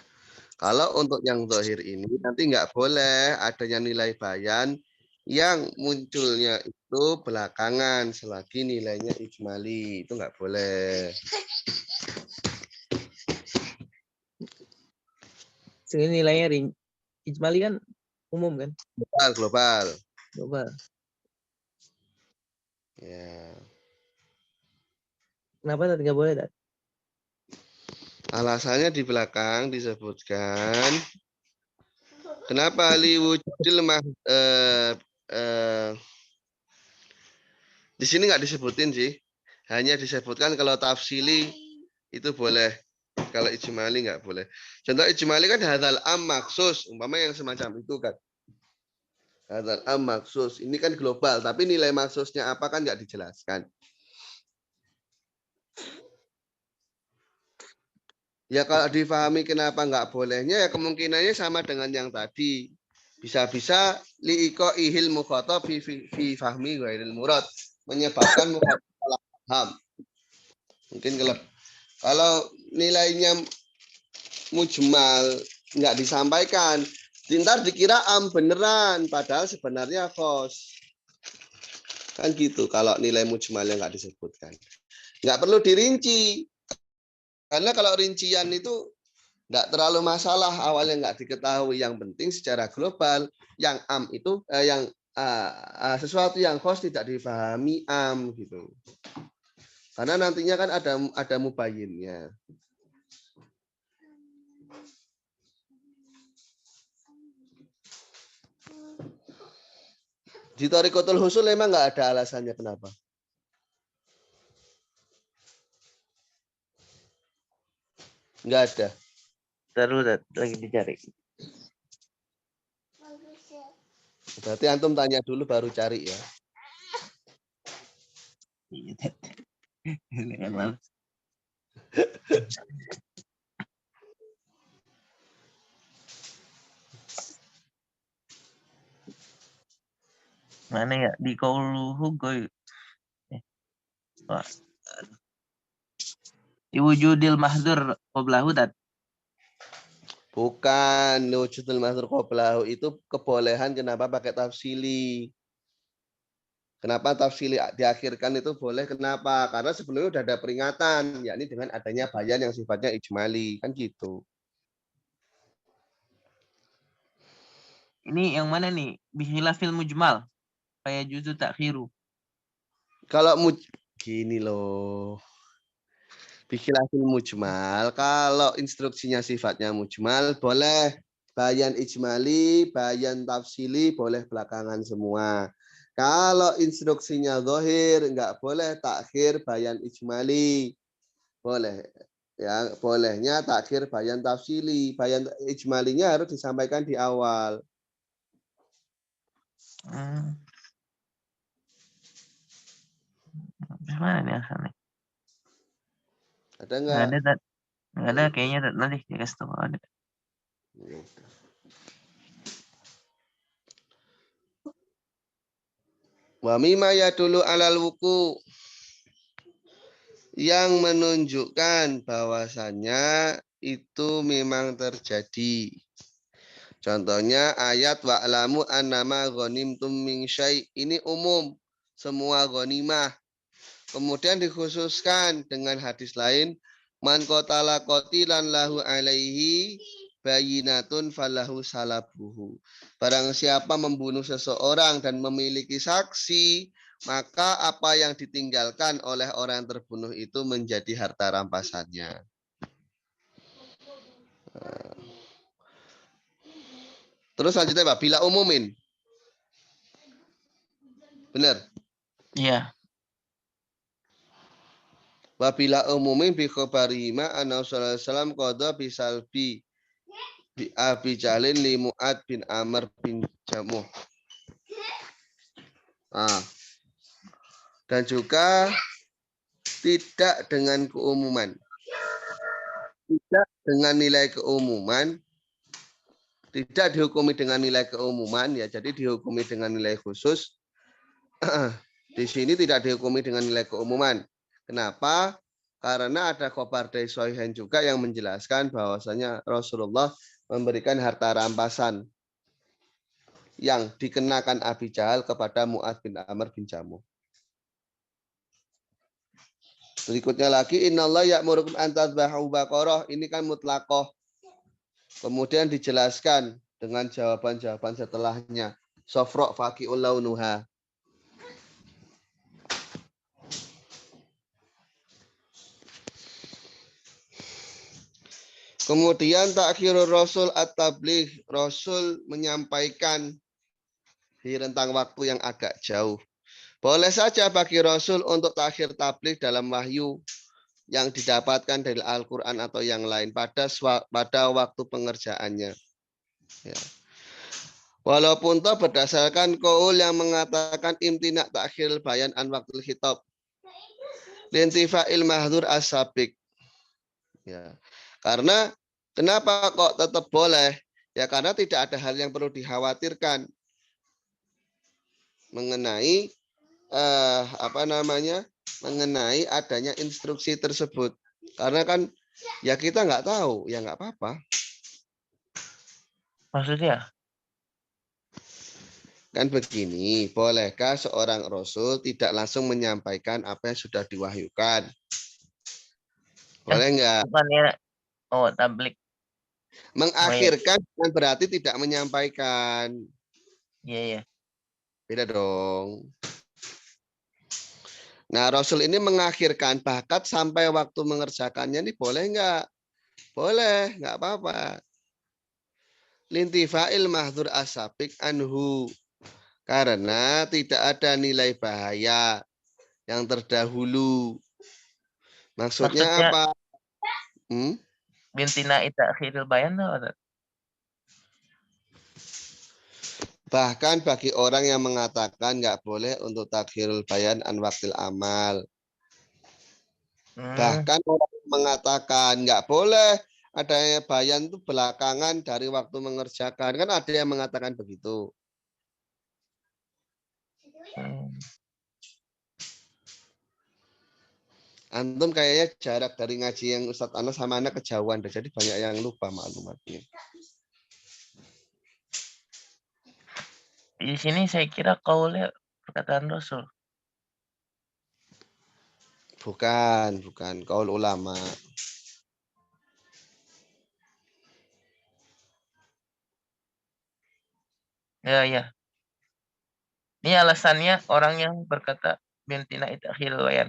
kalau untuk yang zohir ini nanti nggak boleh adanya nilai bayan yang munculnya itu belakangan selagi nilainya ijmali, itu nggak boleh. Sebenarnya nilainya ijmali kan umum kan? Global. Global. Ya. Kenapa tadi nggak boleh, Dad? Alasannya di belakang disebutkan. Kenapa liwujudil di sini nggak disebutin sih. Hanya disebutkan kalau tafsili itu boleh. Kalau ijmali nggak boleh. Contoh ijmali kan hadal am maksus. Umpama yang semacam itu kan. Hadal am maksus. Ini kan global. Tapi nilai maksusnya apa kan nggak dijelaskan. Ya kalau difahami kenapa nggak bolehnya, ya kemungkinannya sama dengan yang tadi. Bisa-bisa liiko ihil mukhotob fi fahmi ghairil murad, menyebabkan mukhotob salah paham. Mungkin kalau nilainya mujmal nggak disampaikan, Ntar dikira am beneran, padahal sebenarnya khos. Kan gitu kalau nilai mujmal yang nggak disebutkan. Nggak perlu dirinci. Karena kalau rincian itu nggak terlalu masalah, awalnya nggak diketahui. Yang penting secara global, yang am itu yang sesuatu yang khos tidak dipahami am gitu. Karena nantinya kan ada mubayinnya. Di Thariqatul Husul memang nggak ada alasannya kenapa. Nggak ada. Terus lagi dicari. Berarti antum tanya dulu baru cari ya. Mana ya di qauluhu goy. Iwujudil mahdzur qablahu dat. Bukan wujudul mahdzur qablahu itu kebolehan kenapa pakai tafsili. Kenapa tafsili diakhirkan itu boleh? Kenapa? Karena sebelumnya sudah ada peringatan, yakni dengan adanya bayan yang sifatnya ijmali, kan gitu. Ini yang mana nih? Bihilafil mujmal. Kayak juzu takhiru. Kalau gini loh. Bikhilafil mujmal, kalau instruksinya sifatnya mujmal, boleh bayan ijmali, bayan tafsili, boleh belakangan semua. Kalau instruksinya zahir, enggak boleh takhir bayan ijmali. Boleh. Ya, bolehnya takhir bayan tafsili. Bayan ijmalinya harus disampaikan di awal. Gimana nih asalnya? Ada enggak? Nggak ada kayaknya nanti dikasih tahu ada. Wa mimma yadulu alal wuku, yang menunjukkan bahwasannya itu memang terjadi. Contohnya ayat wa'lamu annama ghanimtum min syai', ini umum semua ghanimah. Kemudian dikhususkan dengan hadis lain, man qatala qatilan lahu alaihi bayinatun falahu salabuhu. Barang siapa membunuh seseorang dan memiliki saksi, maka apa yang ditinggalkan oleh orang yang terbunuh itu menjadi harta rampasannya. Terus lanjutnya Pak, bila umumin. Benar? Iya. Wabila umumin bi khabarihima anna sallallahu alaihi wasallam qada bisalbi bi Abi Jalin li Mu'ad bin Amr bin Jamuh. Dan juga tidak dengan keumuman. Tidak dengan nilai keumuman. Tidak dihukumi dengan nilai keumuman, ya jadi dihukumi dengan nilai khusus. Di sini tidak dihukumi dengan nilai keumuman. Kenapa? Karena ada khobar dari Sahihain juga yang menjelaskan bahwasanya Rasulullah memberikan harta rampasan yang dikenakan Abi Jahal kepada Mu'ad bin Amr bin Jamuh. Berikutnya lagi, innallaha ya'murukum an tadhbahu baqarah, ini kan mutlaqah. Kemudian dijelaskan dengan jawaban-jawaban setelahnya. Sofra faqi'ul launuha. Kemudian takhirur Rasul at-tabligh, Rasul menyampaikan di rentang waktu yang agak jauh. Boleh saja bagi Rasul untuk takhir tabligh dalam wahyu yang didapatkan dari Al-Quran atau yang lain pada waktu pengerjaannya. Ya. Walaupun toh berdasarkan qaul yang mengatakan imtina takhir bayan an waktul khitab. Lintifa'il mahdzur as-sabiq. Ya. Karena kenapa kok tetap boleh? Ya karena tidak ada hal yang perlu dikhawatirkan mengenai mengenai adanya instruksi tersebut. Karena kan ya kita nggak tahu, ya nggak apa-apa. Maksudnya? Kan begini, bolehkah seorang Rasul tidak langsung menyampaikan apa yang sudah diwahyukan? Boleh nggak? Bukannya tablik. Mengakhirkan bukan berarti tidak menyampaikan. Iya. Beda dong. Nah, Rasul ini mengakhirkan bahkan sampai waktu mengerjakannya ini boleh nggak? Boleh, nggak apa-apa. Lintifa'il mahdzur asabik anhu. Karena tidak ada nilai bahaya yang terdahulu. Maksudnya apa? Bintina ta'khiril bayan tuh. Bahkan bagi orang yang mengatakan nggak boleh untuk takhirul bayan an waktil amal. Bahkan orang yang mengatakan nggak boleh adanya bayan itu belakangan dari waktu mengerjakan. Kan ada yang mengatakan begitu. Antum kayaknya jarak dari ngaji yang Ustadz Anas sama anak kejauhan. Jadi banyak yang lupa maklumatnya. Di sini saya kira kaulnya perkataan Rasul. Bukan. Kaul ulama. Ya. Ini alasannya orang yang berkata bintina ta'khiril bayan.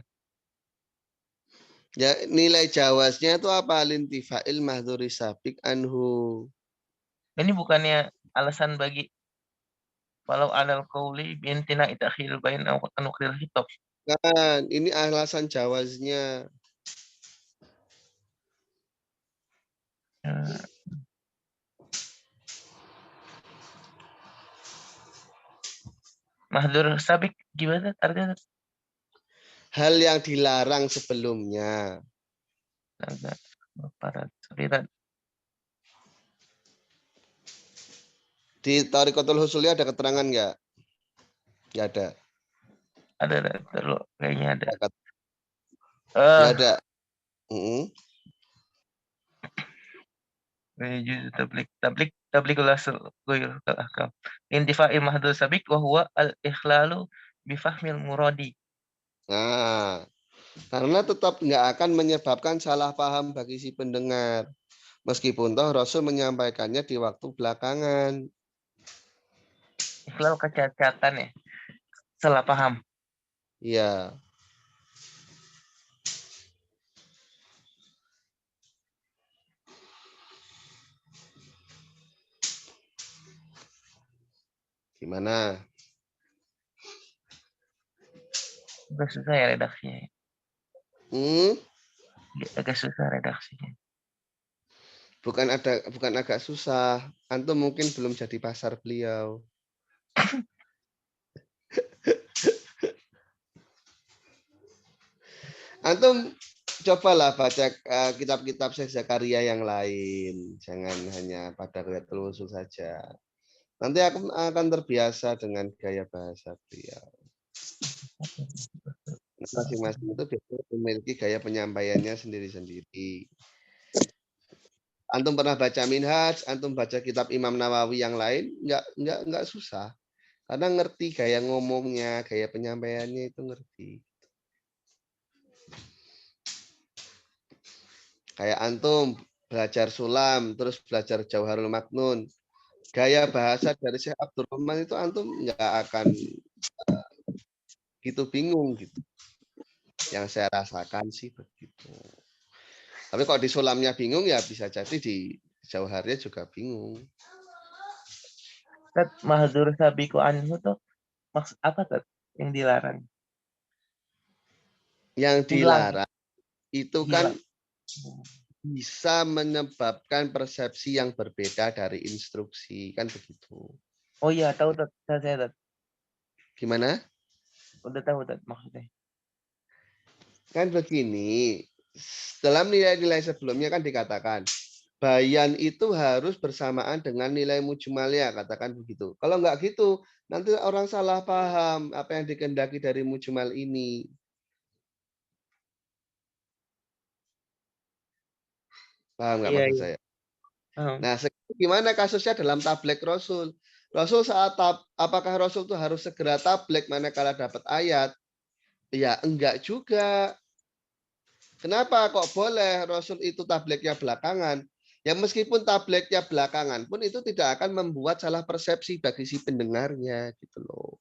Ya, nilai jawaznya itu apa? Lintifa'il mahdzuri sabik anhu. Ini bukannya alasan bagi walau alal qauli bintina ta'khiril bayan au nukril hitab. Kan, ini alasan jawaznya. Mahdzur sabik gimana artinya? Hal yang dilarang sebelumnya. Para suriran. Di Thariqatul Husuliyah ada keterangan nggak? Nggak ada. Ada terus kayaknya ada. Nggak ada. Tablikul asl ghairul ahkam. Intifa'i mahdzur sabik wa huwa al-ikhlalu bi fahmil muradi. Nah, karena tetap nggak akan menyebabkan salah paham bagi si pendengar. Meskipun toh Rasul menyampaikannya di waktu belakangan. Ikhlal kecacatan ya. Salah paham. Iya. Gimana? Agak susah ya redaksinya. Agak susah redaksinya. Bukan agak susah. Antum mungkin belum jadi pasar beliau. Antum cobalah baca kitab-kitab Syekh Zakaria yang lain. Jangan hanya pada Riyadhul Ushul saja. Nanti akan terbiasa dengan gaya bahasa beliau. Masing-masing itu biasanya memiliki gaya penyampaiannya sendiri-sendiri. Antum pernah baca Minhaj, antum baca kitab Imam Nawawi yang lain, nggak susah. Karena ngerti gaya ngomongnya, gaya penyampaiannya itu ngerti. Kayak antum belajar sulam, terus belajar Jauharul Maknun. Gaya bahasa dari Syekh Abdul Rahman itu antum nggak akan gitu bingung gitu. Yang saya rasakan sih begitu. Tapi kalau di sulamnya bingung ya bisa jadi di Jauharnya juga bingung. Mahdzur sabiku anhu tuh maksud apa tuh yang dilarang? Yang dilarang itu kan bisa menyebabkan persepsi yang berbeda dari instruksi, kan begitu. Oh iya, tahu tuh, saya tahu. Gimana? Udah tahu tuh maksudnya. Kan begini, dalam nilai-nilai sebelumnya kan dikatakan bayan itu harus bersamaan dengan nilai mujmalnya, katakan begitu. Kalau nggak gitu, nanti orang salah paham apa yang dikehendaki dari mujmal ini. Paham nggak maksud saya? Nah, gimana kasusnya dalam tablek Rasul? Rasul apakah Rasul itu harus segera tabligh manakala dapat ayat? Ya enggak juga. Kenapa kok boleh Rasul itu tablighnya belakangan? Ya meskipun tablighnya belakangan pun itu tidak akan membuat salah persepsi bagi si pendengarnya gitu loh.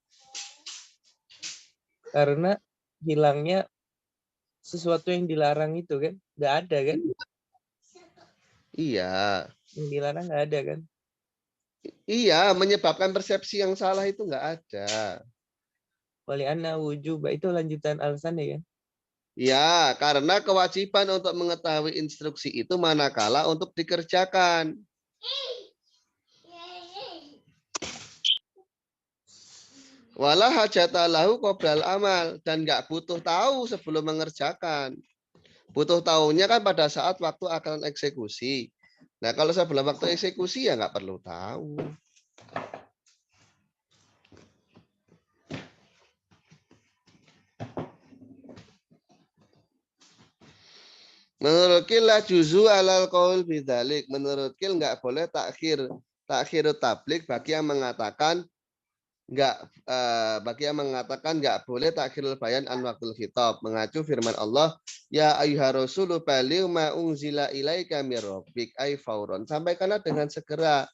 Karena hilangnya sesuatu yang dilarang itu kan, nggak ada kan? Iya. Yang dilarang nggak ada kan? Iya, menyebabkan persepsi yang salah itu nggak ada. Wali anna wujub itu lanjutan alasannya kan? Ya, karena kewajiban untuk mengetahui instruksi itu manakala untuk dikerjakan. Wala hajata lahu qoblal amal, dan nggak butuh tahu sebelum mengerjakan. Butuh tahunya kan pada saat waktu akan eksekusi. Nah, kalau sebelum waktu eksekusi ya nggak perlu tahu. Menurut Kil la juzu alal qaul bidzalik. Menurut Kil nggak boleh takhir tablik bagi yang mengatakan nggak boleh takhirul bayan an waktul khitab, mengacu firman Allah, ya ayyuhar rasulu baligh ma unzila ilaika mir rabbik ay fauron. Sampaikanlah dengan segera.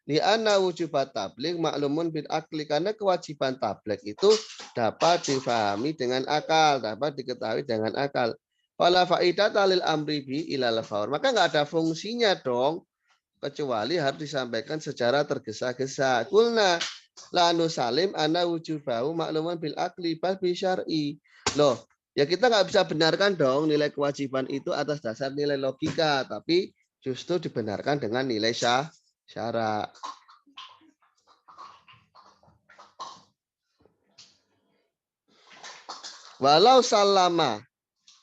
Li anna wujubat tabligh maklumun bil akli, karena kewajiban tabligh itu dapat difahami dengan akal, dapat diketahui dengan akal. Wala faidata lil amri bi ilal faur. Maka nggak ada fungsinya dong kecuali harus disampaikan secara tergesa-gesa. Kulna la nusalim ana wujubahu makluman bil akli bal bi syar'i. Loh, ya kita nggak bisa benarkan dong nilai kewajiban itu atas dasar nilai logika, tapi justru dibenarkan dengan nilai syara. Walau salama,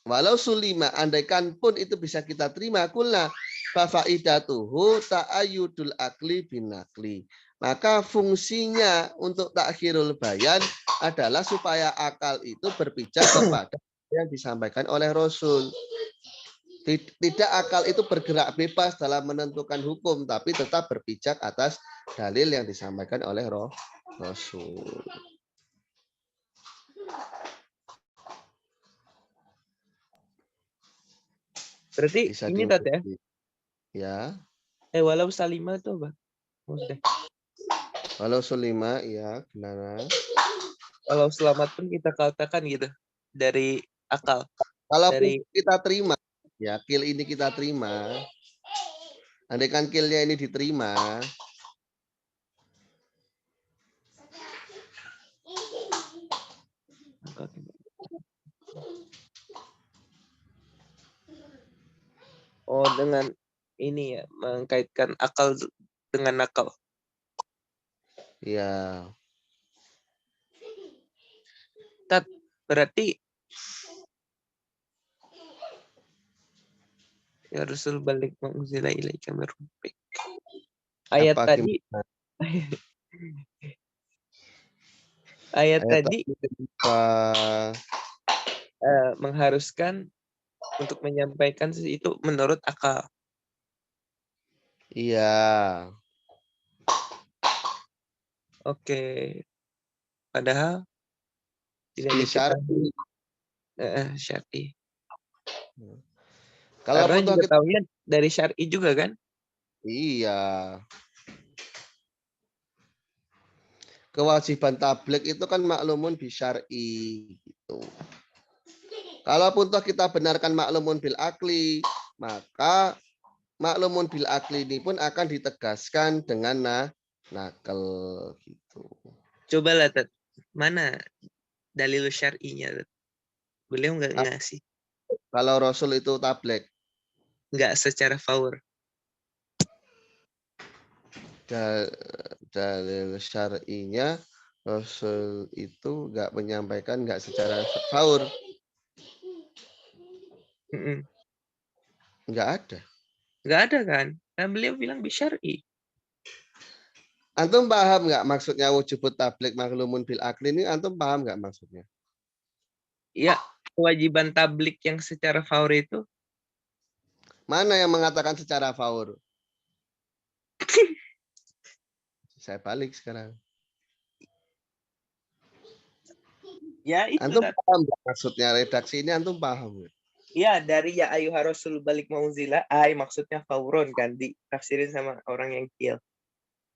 walau sulima, andaikan pun itu bisa kita terima, kulna fafaidatuhu ta'ayyudul akli binakli. Maka fungsinya untuk takhirul bayan adalah supaya akal itu berpijak kepada yang disampaikan oleh Rasul. Tidak akal itu bergerak bebas dalam menentukan hukum, tapi tetap berpijak atas dalil yang disampaikan oleh Rasul. Berarti Bisa ini tadi ya? Ya. Walau salima itu apa? Maksudnya? Walau sulima, ya, benar. Walau selamat pun kita katakan gitu dari akal. Kalau Dari kita terima, ya kill ini kita terima. Andaikan killnya ini diterima, dengan ini ya, mengkaitkan akal dengan akal. ya. Berarti ya Rasul balik menguzila ilaika mir rabbik. Ayat Apa tadi ayat tadi mengharuskan untuk menyampaikan itu menurut akal. Iya. Oke. Padahal tidak diketahui syar'i. Karena juga kita tahunya dari syar'i juga kan? Iya. Kewajiban tabligh itu kan maklumun bisyar'i gitu. Kalaupun toh kita benarkan maklumun bil akli, maka maklumun bil akli ini pun akan ditegaskan dengan nakal gitu. Cobalah mana dalil syar'inya? Beliau nggak ngasih. Kalau Rasul itu tabligh. Nggak secara faur. Dalil syar'inya Rasul itu nggak menyampaikan nggak secara faur. Nggak ada. Nggak ada kan? Nah, beliau bilang bisyar'i. Antum paham nggak maksudnya wujubut tabligh maklumun bil akli ini? Antum paham nggak maksudnya? Ya, kewajiban tabligh yang secara faur itu. Mana yang mengatakan secara faur? Saya balik sekarang. Ya itu Antum Tat. paham nggak maksudnya redaksi ini, antum paham nggak? Ya dari ya ayuha rasul balik mauzila maksudnya fauron kan ditafsirin sama orang yang kill.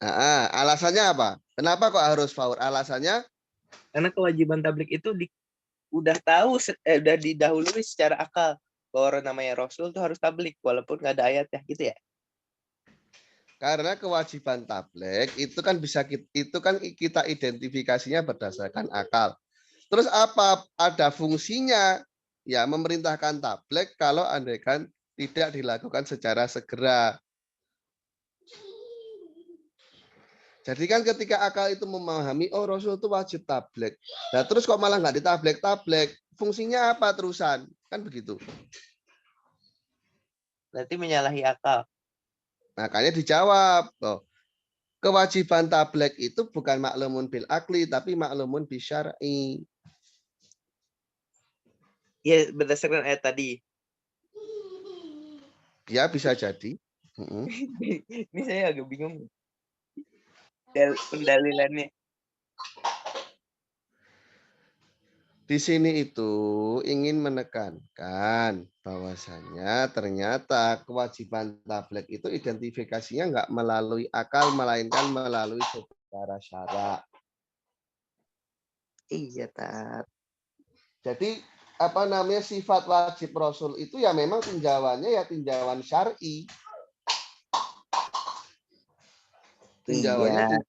Alasannya apa? Kenapa kok harus faur? Alasannya Karena kewajiban tablik itu udah tahu udah didahului secara akal bahwa orang namanya rasul tuh harus tablik walaupun nggak ada ayatnya gitu ya. karena kewajiban tabligh itu kan kita identifikasinya berdasarkan akal. Terus apa ada fungsinya? Ya memerintahkan tabligh kalau andaikan tidak dilakukan secara segera. Jadi kan ketika akal itu memahami, oh Rasul itu wajib tabligh. Nah terus kok malah nggak ditabligh, fungsinya apa terusan? Kan begitu. Berarti menyalahi akal. Makanya dijawab, oh, kewajiban tabligh itu bukan maklumun bil akli, tapi maklumun bil syar'i. Ya berdasarkan ayat tadi. Ya bisa jadi. Ini saya agak bingung. Pendalilannya. Di sini itu ingin menekankan bahwasanya ternyata kewajiban tabligh itu identifikasinya nggak melalui akal, melainkan melalui secara syarak. Iya, Tat. Jadi apa namanya sifat wajib Rasul itu ya memang tinjauannya ya tinjauan syar'i. Tinjauannya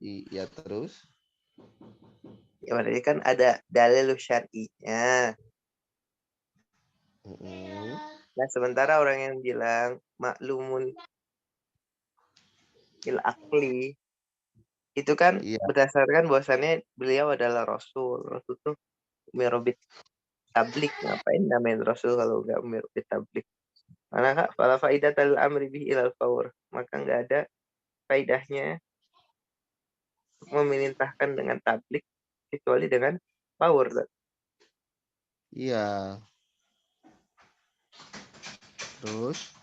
iya terus. Ya berarti kan ada dalil syar'inya. Nah, sementara orang yang bilang maklumun bil akli itu kan berdasarkan bahwasannya beliau adalah Rasul. Rasul itu merobit tablik. Ngapain namain Rasul kalau nggak merobit tablik? Karena kak, fala faidah tal amri bihi ilal faur. Maka nggak ada faidahnya memerintahkan dengan tablik kecuali dengan power. Iya. Terus?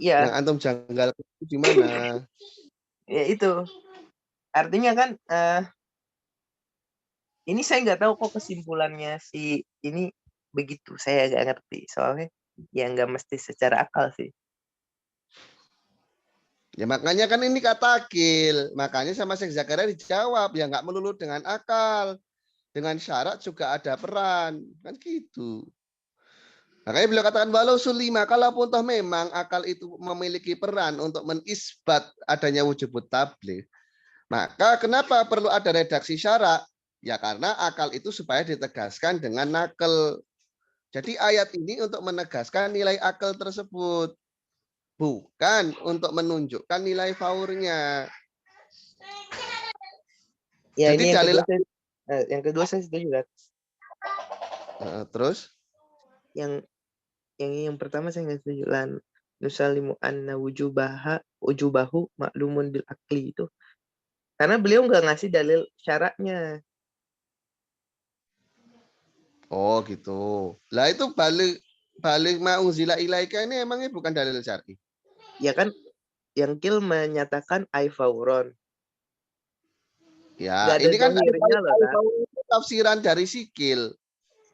Iya. Yang antum janggal itu di mana? Ya itu. Artinya kan ini saya nggak tahu kok kesimpulannya si ini begitu. Saya nggak ngerti soalnya ya nggak mesti secara akal sih. Ya makanya kan ini kata akil. Makanya sama Syekh Zakaria dijawab ya nggak melulu dengan akal. Dengan syarat juga ada peran. Kan gitu. Makanya beliau katakan walau sulima, kalaupun toh memang akal itu memiliki peran untuk menisbat adanya wujud tabligh, maka kenapa perlu ada redaksi syarak? Ya karena akal itu supaya ditegaskan dengan nakal. Jadi ayat ini untuk menegaskan nilai akal tersebut, bukan untuk menunjukkan nilai faurnya. Ya jadi ini dalil yang kedua saya setuju. Terus yang pertama saya nggak setuju lan nusalimu anna wujubahu maklumun bil akli itu karena beliau nggak ngasih dalil syaratnya. Oh gitu. Lah itu balik ma'uzila ilaika ini emangnya bukan dalil syar'i? Ya kan yang kil menyatakan fauron. Ya, ini kan tafsiran dari sikil.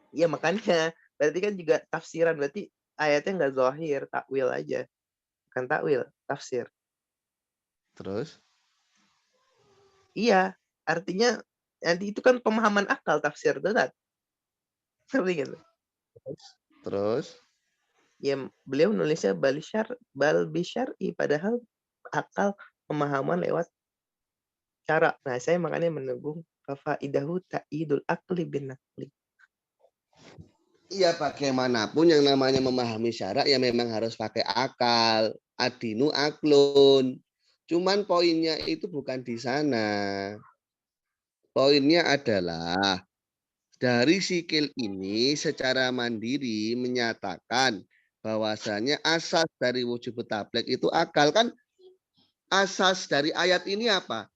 Iya makanya berarti kan juga tafsiran, berarti ayatnya nggak zahir, takwil aja. Bukan takwil, tafsir. Terus? Iya, artinya nanti itu kan pemahaman akal tafsir itu kan. Ngerti gitu. Terus? Ya beliau nulisnya bal bisyar'i padahal akal pemahaman lewat cara. Nah, saya makanya menunggu faidahu ta'idul akli bin nakli. Iya, bagaimanapun yang namanya memahami syarak ya memang harus pakai akal. Adinu aklun. Cuman poinnya itu bukan di sana. Poinnya adalah dari sikil ini secara mandiri menyatakan bahwasanya asas dari wujud tabligh itu akal. Kan asas dari ayat ini apa?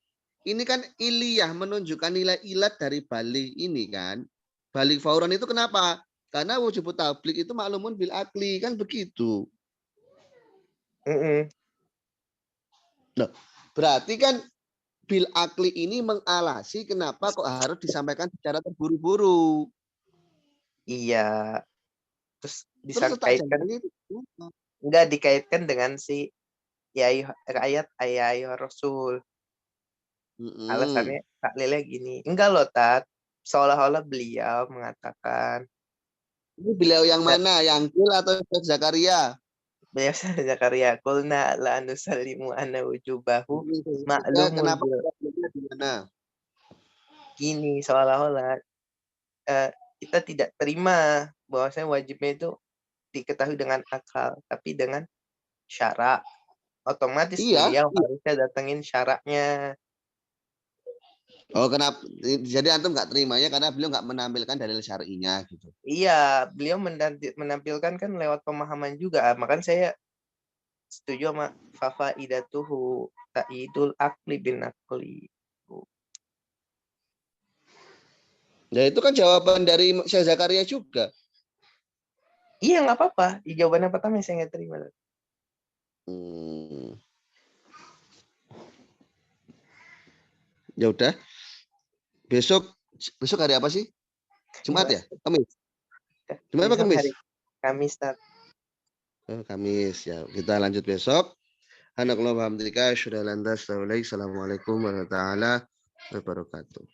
Ini kan iliyah menunjukkan nilai ilat dari balik ini kan. Balik fauran itu kenapa? Karena wujud tabligh itu maklumun bil akli kan begitu. Loh, Berarti kan bil akli ini mengalasi kenapa kok harus disampaikan secara terburu-buru. Iya. Terus bisa Terus tak kaitkan, jawabnya itu enggak dikaitkan dengan si ayat ayat Rasul. Alasannya Kak Lele gini. Enggak loh, Tat. Seolah-olah beliau mengatakan, Ini beliau yang mana? Yang Kil atau Syekh Zakaria? beliau Zakaria, qulna la nusallimu anna wujubahu Ya, ma'lumun kenapa bil. problemnya di mana? Gini, seolah-olah kita tidak terima bahwasanya wajibnya itu diketahui dengan akal, tapi dengan syara. Otomatis Iya. beliau harusnya datengin syaratnya. Oh, kenapa? Jadi antum nggak terimanya karena beliau nggak menampilkan dalil syar'inya gitu. Iya, beliau menampilkan kan lewat pemahaman juga. Makanya saya setuju sama fafaidatuhu ta'idul akli bin akli. Ya itu kan jawaban dari Syekh Zakaria juga. Iya, nggak apa-apa. Jawaban yang pertama yang saya nggak terima. Ya udah. Besok hari apa sih? Jumat ya? Kamis. Jumat apa Besok Kamis? hari Kamis, Tat. Oh, Kamis ya. Kita lanjut besok. Assalamualaikum warahmatullahi wabarakatuh.